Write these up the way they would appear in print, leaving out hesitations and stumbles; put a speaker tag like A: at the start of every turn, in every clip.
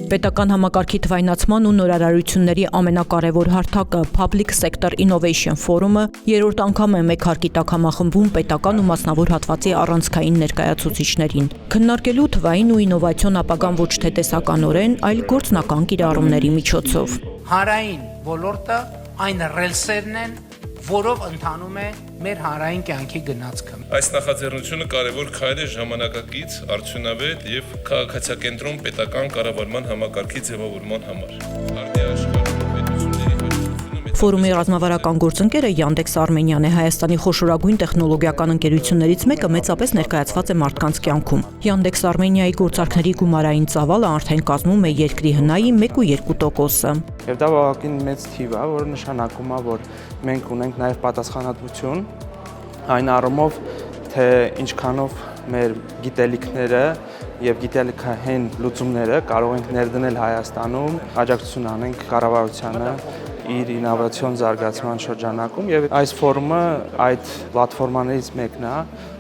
A: Պետական համակարգի թվայնացման ու նորարարությունների ամենակարևոր հարթակը Public Sector Innovation Forum-ը երրորդ անգամ է մեկ հարկի տակ համախմբում պետական ու մասնավոր հատվածի առանցքային ներկայացուցիչներին, քննարկելու թվային ու ինովացիոն ապագան ոչ թե տեսականորեն, այլ գործնական կիրառումների միջոցով։
B: Հանրային ոլորտը այն ռելսերն են, որով ընթանում է մեր հանրային կյանքի գնացքը։
C: Այս նախաձեռնությունը կարևոր քայլ է ժամանակակից, արդյունավետ եւ քաղաքացիակենտրոն պետական կառավարման համակարգի ձևավորման համար։
A: Ֆորումի ռազմավարական գործընկերը Yandex Armenian է, Հայաստանի խոշորագույն տեխնոլոգիական ընկերություններից մեկը մեծապես ներկայացված է մարդկանց կյանքում։ Yandex Armenia-ի գործարքների գումարային ծավալը արդեն կազմում է երկրի հնայի 1,2%-ը։
D: Եվ դա բավականին մեծ թիվ է, որը նշանակում է, որ մենք ունենք նաև պատասխանատվություն այն առումով, թե ինչքանով մեր գիտելիքները եւ գիտելիքահեն լուծումները կարող ենք ներդնել Հայաստանում, աջակցություն անենք կառավարությանը իր ինովացիոն զարգացման շրջանակում եւ այս ֆորումը այդ պլատֆորմաներից մեկն է,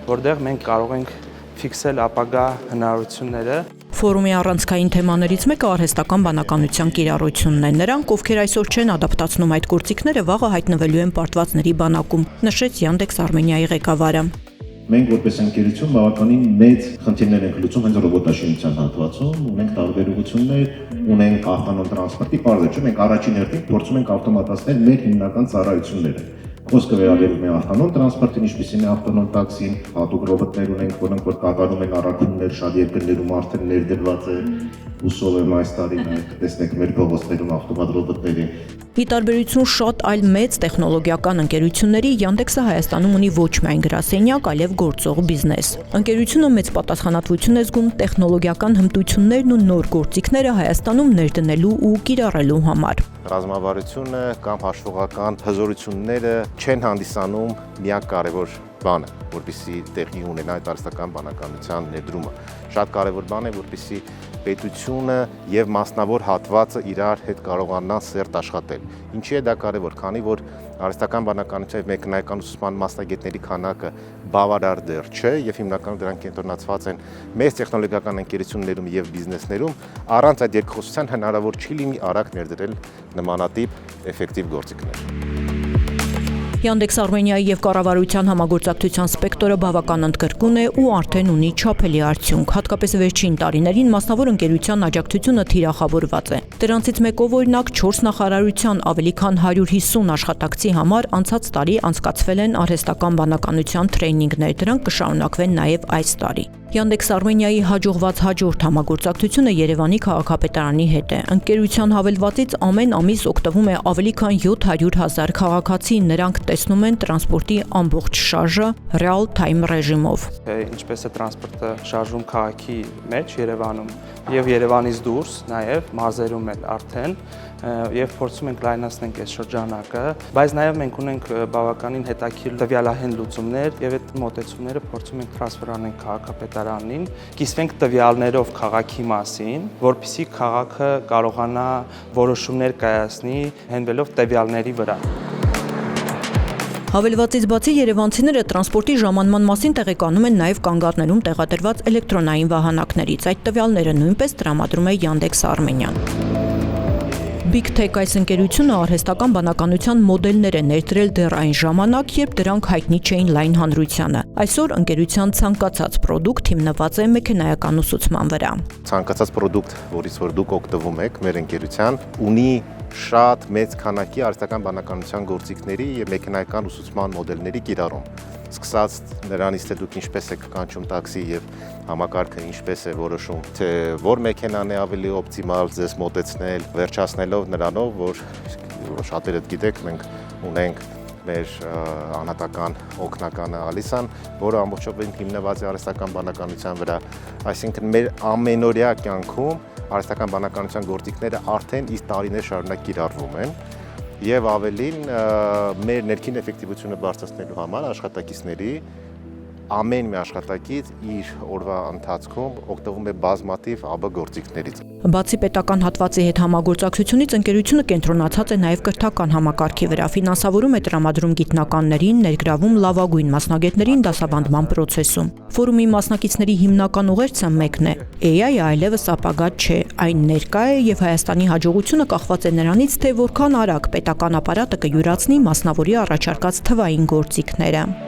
D: որտեղ մենք կարող ենք ֆիքսել ապագա հնարավորությունները։
A: Ֆորումի առանցքային թեմաներից մեկը արհեստական բանականության կիրառությունն է։ Նրանք, ովքեր այսօր չեն ադապտացնում այդ գործիքները, վաղը հայտնվելու են պարտվածների բանակում, նշեց Yandex Armenia-ի ղեկավարը։
E: Մենք որպես ընկերություն բավականին մեծ խնդիրներ ենք լուծում հենց ռոբոտաշինության հատվածում, ունենք տարբերություններ, ունենք ավտոնոմ տրանսպորտի բարձր, չէ՞, մենք առաջին հերթին փորձում ենք ավտոմատացնել մեր հիմնական ծառայությունները։ Խոսքը վերաբերում է ավտոնոմ տրանսպորտին, ինչպիսին է ավտոնոմ տաքսին, հատուկ ռոբոտներ ունենք, որոնք որ կատարում են առաքումներ, շատ երկրներում արդեն ներդրված է, հուսով եմ այս տարի նաև տեսնենք մեր փողոցներում ավտոմատ ռոբոտների։
A: Ի տարբերություն շատ այլ մեծ տեխնոլոգիական ընկերությունների, Yandex-ը Հայաստանում ունի ոչ միայն գրասենյակ, այլև գործող բիզնես։ Ընկերությունը մեծ պատասխանատվություն է զգում տեխնոլոգիական հմտություններն ու նոր գործիքները Հայաստանում ներդնելու ու կիրառելու համար։
F: Ռազմավարությունը կամ հաշվողական հզորությունները չեն հանդիսանում միակ կարևոր բանը, որպեսզի տեղի ունենա այդ արհեստական բանականության ներդրումը։ Շատ կարևոր բան է, որպեսզի պետությունը եւ մասնավոր հատվածը իրար հետ կարողանան սերտ աշխատել։ Ինչի է դա կարևոր, քանի որ արհեստական բանականության եւ մեկնայական ուսուցման մասնագետների քանակը բավարար դեռ չէ եւ հիմնականում դրանք կենտրոնացված են մեծ տեխնոլոգիական ընկերություններում եւ բիզնեսներում, առանց այդ երկխոսության հնարավոր չի լինի արագ ներդրել նմանատիպ էֆեկտիվ գործիքներ։
A: Yandex Armenia-ի եւ կառավարության համագործակցության սպեկտրը բավական ընդգրկուն է ու արդեն ունի չափելի արդյունք, հատկապես վերջին տարիներին մասնավոր ընկերության աջակցությունը թիրախավորված է։ Դրանցից մեկով օրինակ 4 նախարարության ավելի քան 150 աշխատակցի համար անցած տարի անցկացվել են արհեստական բանականության թրեյնինգներ, դրանք կշարունակվեն նաեւ այս տարի։ Yandex Armenia-ի հաջողված հաջորդ համագործակցությունը Երևանի քաղաքապետարանի հետ է։ Ընկերության հավելվածից ամեն ամիս օգտվում է ավելի քան 700,000 քաղաքացի, նրանք տեսնում են տրանսպորտի ամբողջ շարժը real time ռեժիմով։
D: Ինչպես է տրանսպորտը շարժվում քաղաքի մեջ Երևանում եւ Երևանից դուրս, նաեւ մարզերում էլ արդեն եւ փորձում ենք լայնացնել այս շրջանակը, բայց նաեւ մենք ունենք բավականին հետաքրքիր տվյալահեն լուծումներ եւ այդ մոտեցումները փորձում ենք տրանսֆեր անենք քաղաքապետարանին, կիսվենք տվյալներով քաղաքի մասին, որպեսզի քաղաքը կարողանա որոշումներ կայացնի հենվելով տվյալների վրա։
A: Հավելվածից բացի երևանցիները տրանսպորտի ժամանման մասին տեղեկանում են նաև կանգառներում տեղադրված էլեկտրոնային վահանակներից։ Այդ տվյալները նույնպես տրամադրում է Yandex Armenian։ Big Tech այս ընկերությունը արհեստական բանականության մոդելներ է ներդրել դեռ այն ժամանակ, երբ դրանք հայտնի չէին լայն հանրությանը։ Այսօր ընկերության ցանկացած պրոդուկտ հիմնված է մեքենայական ուսուցման վրա։
F: Ցանկացած պրոդուկտ, որից որ դուք օգտվում եք մեր ընկերության, ունի շատ մեծ քանակի արհեստական բանականության գործիքների եւ մեքենայական ուսուցման մոդելների կիրառում։ Սկսած նրանից, թե դուք ինչպես եք կանչում տաքսի եւ համակարգը ինչպես է որոշում, թե որ մեքենան է ավելի օպտիմալ ձեզ մոտեցնել, վերջացնելով նրանով, որ շատերը գիտեք, մենք ունենք մեր անհատական օգնականը Ալիսան, որը ամբողջովին հիմնված է արհեստական բանականության վրա, այսինքն մեր ամենօրյա կյանքում արհեստական բանականության գործիքները արդեն իսկ տարիներ շարունակ կիրառվում են եւ ավելին մեր ներքին էֆեկտիվությունը բարձրացնելու համար աշխատակիցների ամեն մի աշխատակից իր օրվա ընթացքում օգտվում է բազմաթիվ ԱԲ գործիքներից։
A: Բացի պետական հատվածի հետ համագործակցությունից ընկերությունը կենտրոնացած է նաև կրթական համակարգի վրա, ֆինանսավորում է տրամադրում գիտնականներին, ներգրավում լավագույն մասնագետներին դասավանդման process-ում։ Ֆորումի մասնակիցների հիմնական ուղերձը մեկն է. AI-ը այլևս ապագա չէ, այն ներկա է եւ Հայաստանի հաջողությունը կախված է նրանից, թե որքան արագ պետական ապարատը կյուրացնի մասնավորի առաջարկած թվային գործիքները։